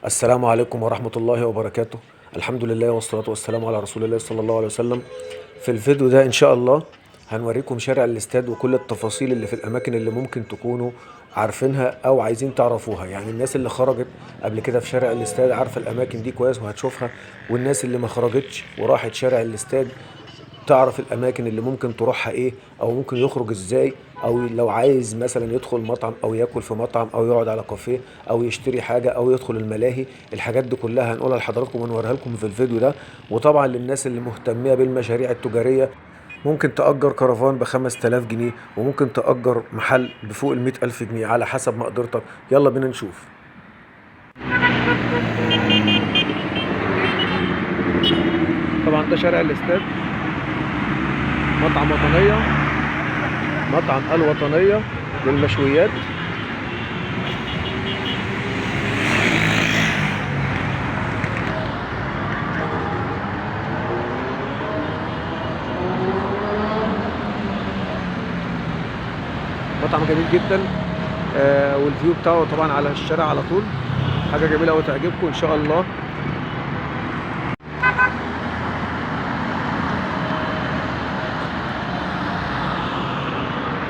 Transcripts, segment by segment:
السلام عليكم ورحمة الله وبركاته. الحمد لله والصلاة والسلام على رسول الله صلى الله عليه وسلم. في الفيديو ده إن شاء الله هنوريكم شارع الاستاد وكل التفاصيل اللي في الأماكن اللي ممكن تكونوا عارفينها أو عايزين تعرفوها. يعني الناس اللي خرجت قبل كده في شارع الاستاد عارفة الأماكن دي كويس وهتشوفها، والناس اللي ما خرجتش وراحت شارع الاستاد تعرف الاماكن اللي ممكن تروحها ايه، او ممكن يخرج ازاي، او لو عايز مثلا يدخل مطعم او ياكل في مطعم او يقعد على كافيه او يشتري حاجه او يدخل الملاهي. الحاجات دي كلها هنقولها لحضراتكم ونوريها لكم في الفيديو ده. وطبعا للناس اللي مهتميه بالمشاريع التجاريه ممكن تأجر كرفان ب5000 جنيه، وممكن تأجر محل بفوق ال100,000 جنيه على حسب مقدرتك. يلا بينا نشوف. طبعا ده شارع الاستاد، مطعم وطنية، مطعم الوطنية للمشويات. مطعم جميل جدا، والفيو بتاعه طبعا على الشارع على طول. حاجة جميلة وتعجبكم ان شاء الله.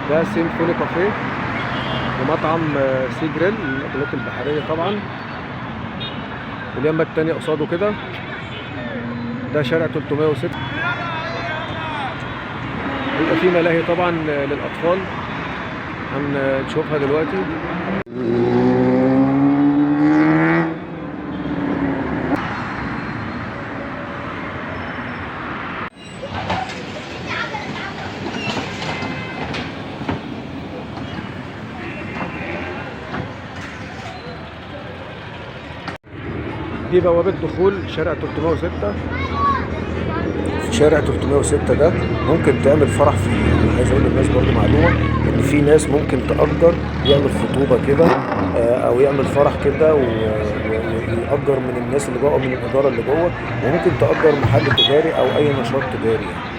ده سيمفوني كافيه ومطعم سي جريل للأكلات البحرية طبعا. واليمة التانية قصاده كده ده شارع 306. بيبقى فيه ملاهي طبعا للأطفال هنشوفها دلوقتي. دي بوابة دخول شارع 306. في شارع 306 ده ممكن تعمل فرح فيه. يعني عايز اقول للناس برضو معلومة ان في ناس ممكن تأجر يعمل خطوبة كده، او يعمل فرح كده ويأجر من الناس اللي جوه او من الإدارة اللي جوه، وممكن تأجر محل تجاري او اي نشاط تجاري يعني.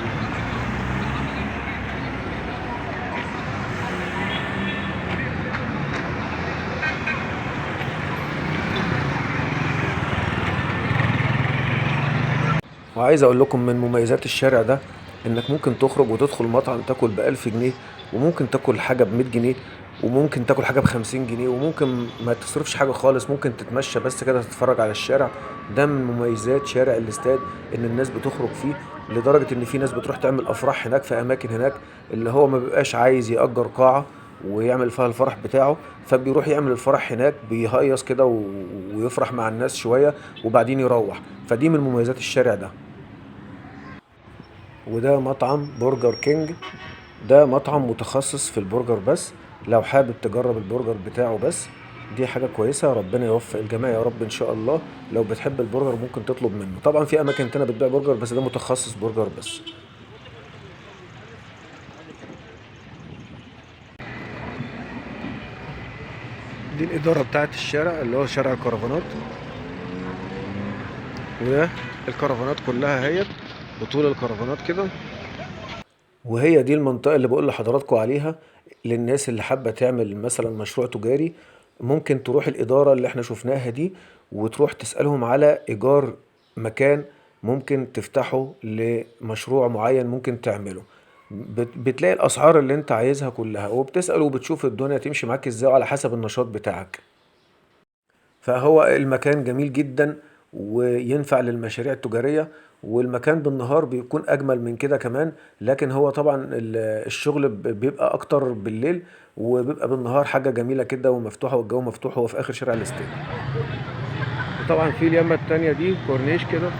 وعايز اقول لكم من مميزات الشارع ده انك ممكن تخرج وتدخل مطعم تاكل ب1000 جنيه، وممكن تاكل حاجة ب100 جنيه، وممكن تاكل حاجة ب50 جنيه، وممكن ما تصرفش حاجة خالص، ممكن تتمشى بس كده تتفرج على الشارع. ده من مميزات شارع الاستاد ان الناس بتخرج فيه، لدرجة ان في ناس بتروح تعمل افراح هناك في اماكن هناك، اللي هو ما بيبقاش عايز يأجر قاعة ويعمل فيها الفرح بتاعه، فبيروح يعمل الفرح هناك بيهيص كده ويفرح مع الناس شوية وبعدين يروح. فدي من مميزات الشارع ده. وده مطعم برجر كينج. ده مطعم متخصص في البرجر بس. لو حابب تجرب البرجر بتاعه بس، دي حاجة كويسة. ربنا يوفق الجميع يا رب ان شاء الله. لو بتحب البرجر ممكن تطلب منه. طبعا في اماكن تانية بتبيع برجر بس ده متخصص برجر بس. دي الإدارة بتاعت الشارع اللي هو شارع الكرفانات. وده الكرفانات كلها هي بطول الكرفانات كده. وهي دي المنطقة اللي بقول لحضراتكم عليها. للناس اللي حابة تعمل مثلا مشروع تجاري ممكن تروح الإدارة اللي احنا شفناها دي وتروح تسألهم على إيجار مكان ممكن تفتحه لمشروع معين ممكن تعمله. بتلاقي الأسعار اللي انت عايزها كلها، وبتسأل وبتشوف الدنيا تمشي معاك ازاي على حسب النشاط بتاعك. فهو المكان جميل جدا وينفع للمشاريع التجارية. والمكان بالنهار بيكون أجمل من كده كمان، لكن هو طبعا الشغل بيبقى أكتر بالليل، وبيبقى بالنهار حاجة جميلة كده ومفتوحة والجو مفتوح. هو في آخر شارع الاستاد. وطبعا في اليمة التانية دي كورنيش كده،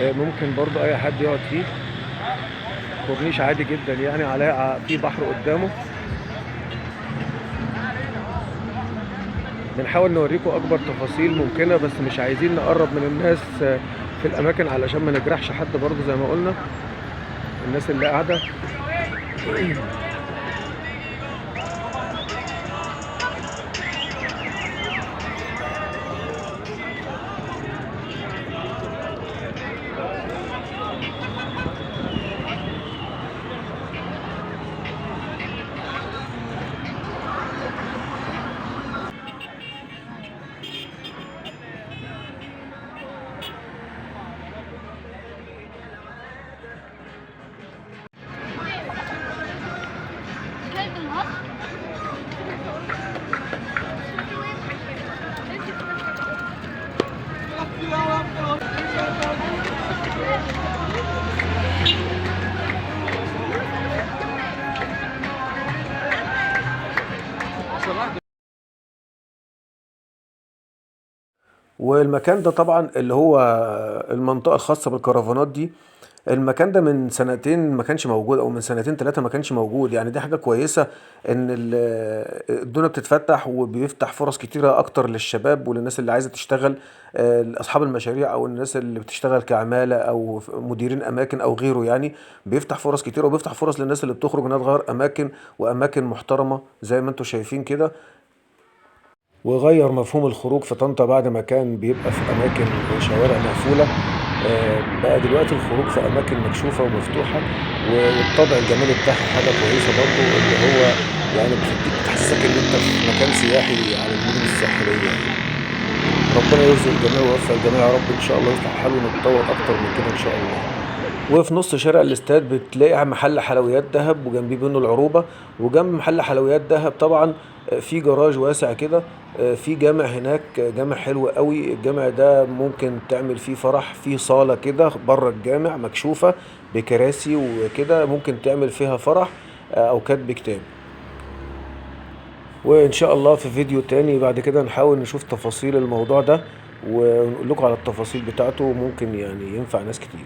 ممكن برضو أي حد يقعد فيه. كورنيش عادي جدا يعني، على في بحر قدامه. بنحاول نوريكم اكبر تفاصيل ممكنه، بس مش عايزين نقرب من الناس في الاماكن علشان ما نجرحش حد برضو زي ما قلنا الناس اللي قاعده. والمكان ده طبعا اللي هو المنطقة الخاصة بالكرفانات دي، المكان ده من سنتين ما كانش موجود، او من سنتين ثلاثة ما كانش موجود. يعني دي حاجة كويسة ان الدنيا بتتفتح وبيفتح فرص كتيرة اكتر للشباب وللناس اللي عايزة تشتغل، اصحاب المشاريع او الناس اللي بتشتغل كعمالة او مديرين اماكن او غيره. يعني بيفتح فرص كتيرة وبيفتح فرص للناس اللي بتخرج انها تغير اماكن، واماكن محترمة زي ما انتم شايفين كده. وغير مفهوم الخروج في طنطا بعد ما كان بيبقى في أماكن وشوارع مقفولة. بقى دلوقتي الخروج في أماكن مكشوفة ومفتوحة، والطابع الجمالي بتاعها حاجة كويسة برضه، اللي هو يعني بتحسسك إن أنت في مكان سياحي على المدن الساحلية يعني. ربنا يرزق الجميع ويوفق الجميع يا رب إن شاء الله، ويصلح الحال ونتطور أكتر من كده إن شاء الله. وفي نص شارع الاستاد بتلاقي محل حلويات دهب وجنبيه منه العروبة. وجنب محل حلويات دهب طبعا في جراج واسع كده، في جامع هناك، جامع حلو قوي. الجامع ده ممكن تعمل فيه فرح، فيه صالة كده بره الجامع مكشوفة بكراسي وكده، ممكن تعمل فيها فرح او كاتب كتاب. وان شاء الله في فيديو تاني بعد كده نحاول نشوف تفاصيل الموضوع ده ونقول لكم على التفاصيل بتاعته، ممكن يعني ينفع ناس كتير.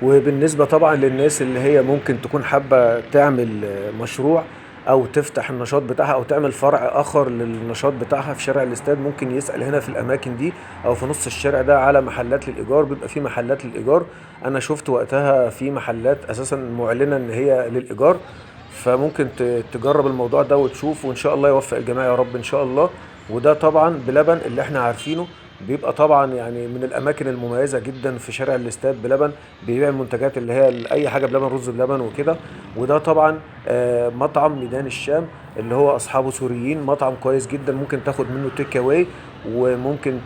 وبالنسبة طبعا للناس اللي هي ممكن تكون حابة تعمل مشروع او تفتح النشاط بتاعها او تعمل فرع اخر للنشاط بتاعها في شارع الاستاد، ممكن يسأل هنا في الاماكن دي او في نص الشارع ده على محلات للايجار. بيبقى في محلات للايجار، انا شفت وقتها في محلات اساسا معلنة ان هي للايجار. فممكن تجرب الموضوع ده وتشوف، وان شاء الله يوفق الجميع يا رب ان شاء الله. وده طبعا بلبن اللي احنا عارفينه، بيبقى طبعا يعني من الاماكن المميزه جدا في شارع الاستاد. بلبن بيبيع المنتجات اللي هي اي حاجه بلبن، رز بلبن وكده. وده طبعا مطعم ميدان الشام اللي هو اصحابه سوريين، مطعم كويس جدا، ممكن تاخد منه تيك اواي، وممكن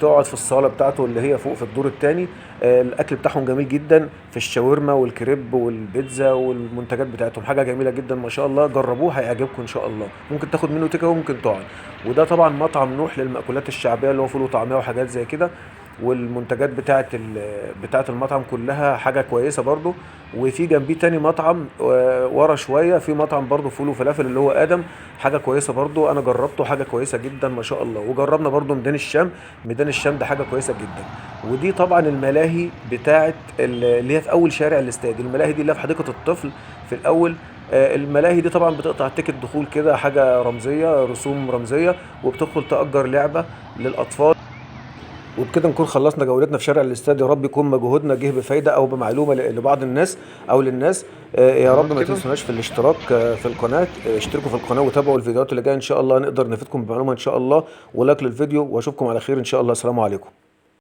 تقعد في الصاله بتاعته اللي هي فوق في الدور الثاني. الاكل بتاعهم جميل جدا، في الشاورما والكريب والبيتزا والمنتجات بتاعتهم حاجه جميله جدا ما شاء الله. جربوه هيعجبكم ان شاء الله، ممكن تاخد منه تيك اواي وممكن تقعد. وده طبعا مطعم نوح للمأكولات الشعبيه اللي هو فول وطعميه وحاجات زي كده. والمنتجات بتاعه المطعم كلها حاجه كويسه برضو. وفي جنبيه تاني مطعم ورا شويه في مطعم برضو فول وفلافل اللي هو ادم، حاجه كويسه برضو، انا جربته حاجه كويسه جدا ما شاء الله. وجربنا برضو ميدان الشام، ميدان الشام ده حاجه كويسه جدا. ودي طبعا الملاهي بتاعه اللي هي في اول شارع الاستاد، الملاهي دي اللي هي في حديقه الطفل في الاول. الملاهي دي طبعا بتقطع تيكت دخول كده، حاجه رمزيه، رسوم رمزيه، وبتدخل تأجر لعبه للاطفال. وبكده نكون خلصنا جولتنا في شارع الاستاد. يا رب يكون مجهودنا جه بفايده او بمعلومه لبعض الناس او للناس. يا رب ما تنسوناش في الاشتراك في القناه. اشتركوا في القناه وتابعوا الفيديوهات اللي جايه ان شاء الله، نقدر نفيدكم بمعلومه ان شاء الله. ولايك للفيديو، واشوفكم على خير ان شاء الله. السلام عليكم.